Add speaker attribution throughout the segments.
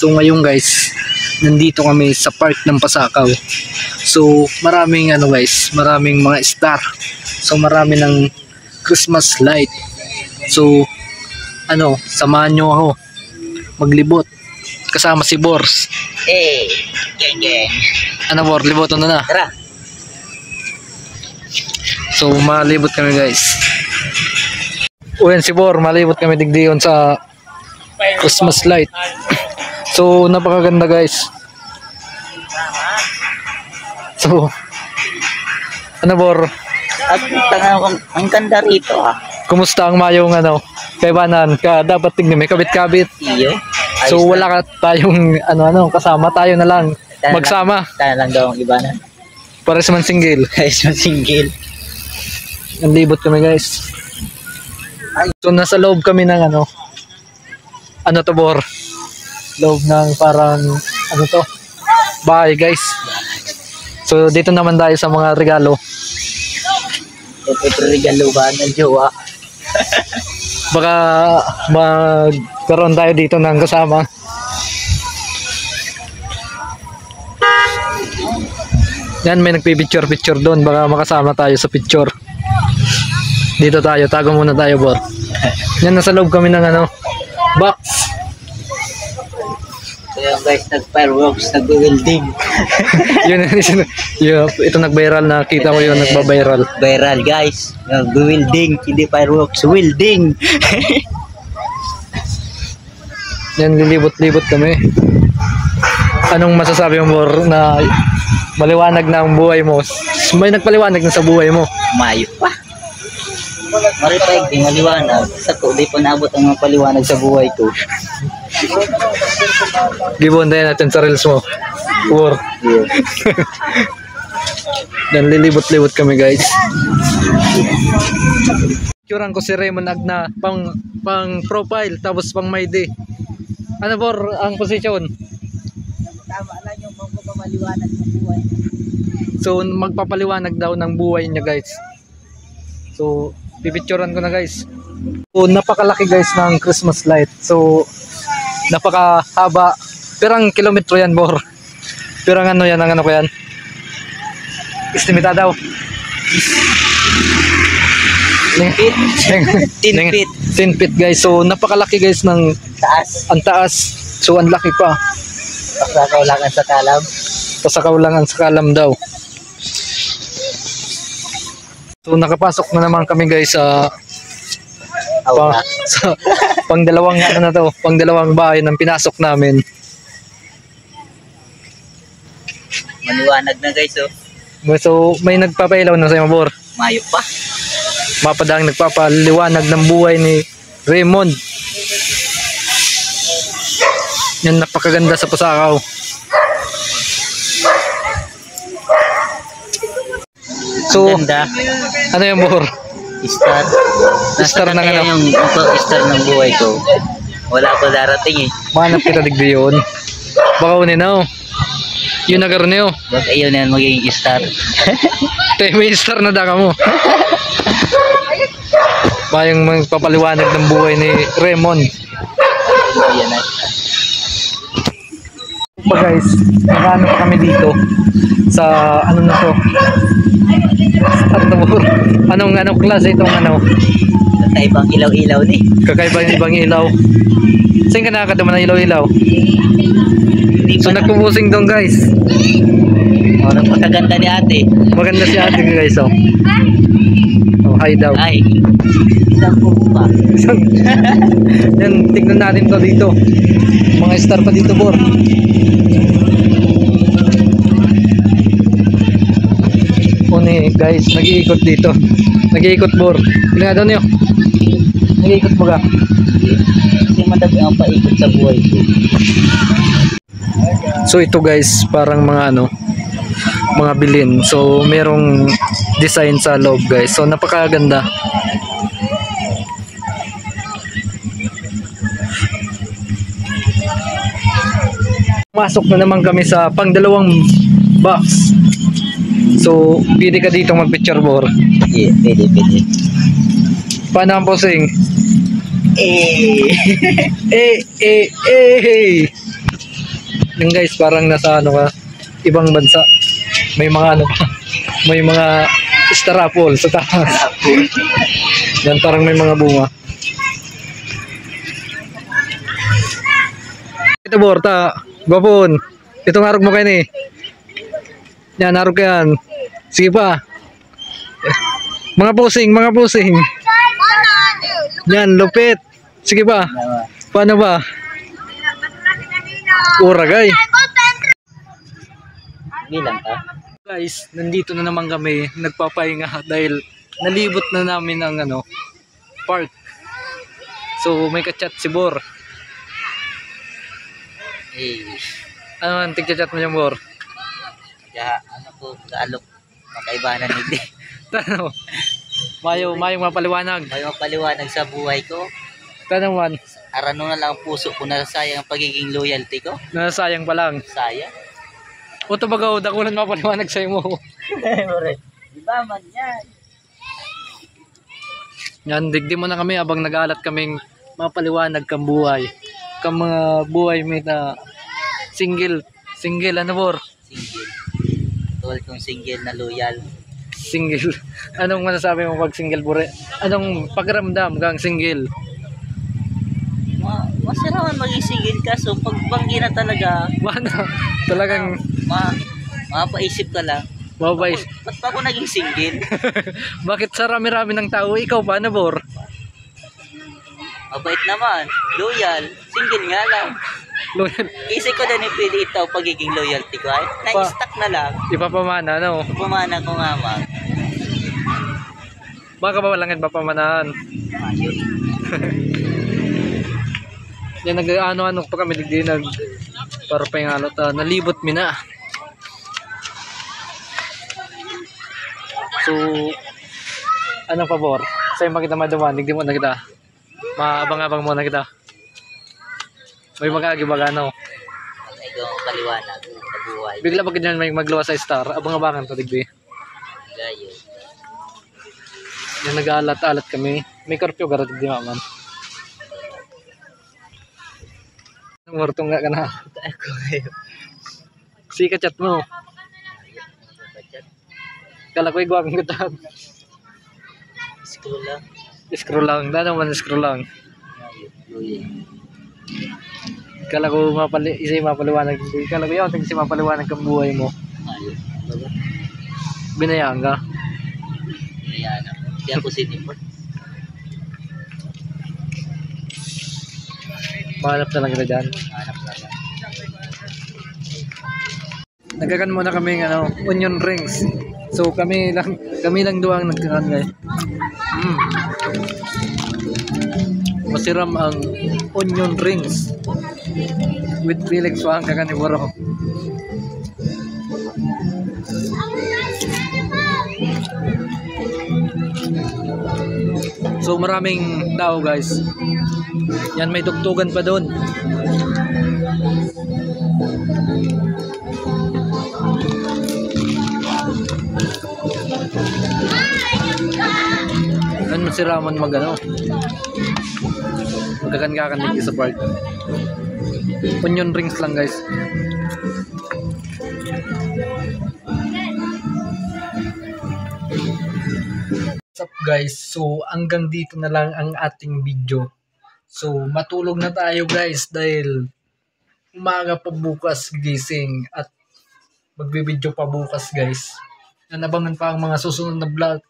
Speaker 1: So ngayon guys, nandito kami sa park ng Pasakaw. So maraming guys, maraming mga star. So marami ng Christmas light. So samahan nyo ako maglibot kasama si Bors.
Speaker 2: Geng.
Speaker 1: Bor, libotan na.
Speaker 2: Tara.
Speaker 1: So malibot kami guys. Uyan si Bor, malibot kami digdiyon sa Christmas light. So napakaganda guys. So Bor?
Speaker 2: At ang ganda rito
Speaker 1: Kumusta ang mayong kaibanan ka dapat tignan may kabit-kabit.
Speaker 2: Iyo.
Speaker 1: So wala ka tayong kasama, tayo na lang magsama.
Speaker 2: Tayo lang daw ang iba na.
Speaker 1: Pares man single.
Speaker 2: Pares man single.
Speaker 1: Nandibot kami guys. So nasa loob kami ng to Bor? Loob ng parang bahay guys. So dito naman tayo sa mga regalo.
Speaker 2: Ito regalo ba ng jowa?
Speaker 1: Baka magkaroon tayo dito ng kasama. Yan, may nagpipicture doon. Baka makasama tayo sa picture. Dito tayo, tago muna tayo Bor. Yan, nasa loob kami ng box.
Speaker 2: Kaya guys, nag-fireworks, nag-welding.
Speaker 1: Ito nag-viral, nakita ko yun, nagba-viral.
Speaker 2: Viral guys, nag-welding, hindi fireworks, welding.
Speaker 1: Yan, lilibot-libot kami. Anong masasabi mo Bor na maliwanag na ang buhay mo? May nagpaliwanag na sa buhay mo?
Speaker 2: Mayo pa. Maripay, di maliwanag. Sako, di pa naabot ang mga paliwanag sa buhay ko.
Speaker 1: Gibon tayo natin sa reels mo. Bor.
Speaker 2: Yeah.
Speaker 1: Dan lilibot-libot kami guys. Picturean ko si Raymond Agna pang profile tapos pang may day. Bor ang posisyon?
Speaker 2: Tama lang yung magpapaliwanag ng buhay.
Speaker 1: So magpapaliwanag daw ng buhay niya guys. So pipicturean ko na guys. So napakalaki guys ng Christmas light. So napakahaba. Pirang kilometro yan Bor? Pirang yan? Ang ko yan? Estimita daw.
Speaker 2: 10 feet.
Speaker 1: 10 feet guys. So napakalaki guys ng
Speaker 2: Taas.
Speaker 1: ang taas. So ang laki pa.
Speaker 2: Pasakaw lang ang sakalam.
Speaker 1: Pasakaw lang ang sakalam daw. So nakapasok na naman kami guys sa pangdalawang pangdalawang bahay ng pinasok namin.
Speaker 2: Maliwanag na guys
Speaker 1: So may nagpapailaw na sa Bor.
Speaker 2: Mayo pa.
Speaker 1: Mapadang nagpapaliwanag ng buhay ni Raymond. Yan, napakaganda sa Pasakaw. So
Speaker 2: ganda.
Speaker 1: Ano yung Bor?
Speaker 2: Star.
Speaker 1: Star ng
Speaker 2: yung star ng buhay ko. Wala pa darating
Speaker 1: Manap kita digdi yun. Baka unin yun nagkaroon niyo.
Speaker 2: Baka yun yan magiging star.
Speaker 1: May star na daka mo. Bayang magpapaliwanag ng buhay ni Raymond.
Speaker 2: Yan
Speaker 1: Guys, nakaano kami dito sa na to? Anong klase itong
Speaker 2: Kakaibang ilaw-ilaw ni.
Speaker 1: Kakaibang ilaw. Saan ka nakakadama ng ilaw-ilaw? So nagpupusing doon guys.
Speaker 2: Napakaganda ni ate.
Speaker 1: Maganda si ate guys hi daw.
Speaker 2: Ay. Isang pupo pa.
Speaker 1: Yan, tignan natin to dito. Mga star pa dito Bor. Guys, nag-iikot dito. Nag-iikot Bor. Tingnan daw niyo. Nag-iikot mo ka.
Speaker 2: Hindi madami ang paikot sa buhay ko.
Speaker 1: So ito guys, parang mga mga bilin. So merong design sa loob guys. So napakaganda. Masok na naman kami sa pangdalawang box. So pwede ka dito mag-picture Bor.
Speaker 2: Yeah, pwede.
Speaker 1: Paano ang posing? Yung guys, parang nasa ano ka, ibang bansa. May mga ano pa, may mga star apple sa taas. Yan, parang may mga bunga. Ito Borta, gopon. Itong harog mo kayo ni. Yan, harog ka yan. Sige pa. Mga pusing, mga pusing. Yan, lupit. Sige pa. Paano ba? Uragay.
Speaker 2: Bilang ka.
Speaker 1: Guys, nandito na naman kami. Nagpapahinga dahil nalibot na namin ang ano, park. So, may kachat si Bor.
Speaker 2: Eh,
Speaker 1: Ano ang tigchat mo yung Bor?
Speaker 2: kaya ano po, gaalok. Makaibanan hindi.
Speaker 1: Tano? Mayong mapaliwanag.
Speaker 2: May mapaliwanag sa buhay ko.
Speaker 1: Tano man,
Speaker 2: Arano na lang ang puso ko, nasasayang ang pagiging loyalty ko.
Speaker 1: nasayang pa lang.
Speaker 2: Sayang.
Speaker 1: O ito baga, dakulan mapaliwanag sa'yo mo.
Speaker 2: Diba man yan?
Speaker 1: Yan, digdi mo na kami abang nag-alat kaming mapaliwanag kang buhay. Kang mga buhay may na single. Single, ano Bor?
Speaker 2: Single. Tol kong single na loyal.
Speaker 1: Single. Anong masasabi mo pag single, Bor? Anong pakiramdam kang single?
Speaker 2: Masarap man maging single ka. So pag banggi na talaga,
Speaker 1: Ano? Talagang
Speaker 2: mapaisip ka lang.
Speaker 1: mababais.
Speaker 2: Ba't pa ako naging single?
Speaker 1: Bakit sa rami-rami ng tao, ikaw paano, Bor?
Speaker 2: Mabait naman. Loyal. Single nga lang.
Speaker 1: Loyal.
Speaker 2: Isip ko din ipili ito pagiging loyalty ko. Ay, na-stuck na lang.
Speaker 1: Ipapamana, no?
Speaker 2: Pumana ko nga man.
Speaker 1: Baka ba walang ipapamanahan?
Speaker 2: Ayun.
Speaker 1: Yan, nag-ano-ano pa kami, digdi nag para pa yung alot, nalibot mi na. So, anong pabor? Sa'yo makita maduman, digdi mo na kita. Maabang-abang mo na kita. May mag-agibaga, no?
Speaker 2: Ikaw ang paliwanag sa buhay.
Speaker 1: Bigla pag ganyan may magluwa sa star, abang-abangan to, digdi.
Speaker 2: Gayo.
Speaker 1: Yan, nag-alat-alat kami. May curfew gara, digdi maman. Murtong nga ka na.
Speaker 2: Ako ngayon.
Speaker 1: Sika chat mo. Kala ko igwagong kita.
Speaker 2: Scroll lang.
Speaker 1: Scroll lang. Dano man scroll lang.
Speaker 2: Ayun.
Speaker 1: Kala ko isa'y mapaliwanag. Kala ko yun, kasi mapaliwanag ang buhay mo.
Speaker 2: Ayun. Baga.
Speaker 1: Binayaan ka.
Speaker 2: Ayan. Hindi ako sinipot.
Speaker 1: Mahanap na lang kita dyan.
Speaker 2: Hanap na lang.
Speaker 1: Nagkakan muna kami onion rings. So kami lang doang nagkakan guys. Masiram ang onion rings with Felix Wang kakan ni Boro. So maraming tao guys. Yan, may tugtugan pa doon. Yan, masiraman magkakan-kakan dito sa park. Onion rings lang guys. What's up guys? So hanggang dito na lang ang ating video. So matulog na tayo guys dahil umaga pa bukas gising at magbibideo pa bukas guys. Nanabangan pa ang mga susunod na vlog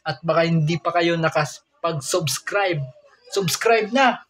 Speaker 1: at baka hindi pa kayo nakapag-subscribe. Subscribe na!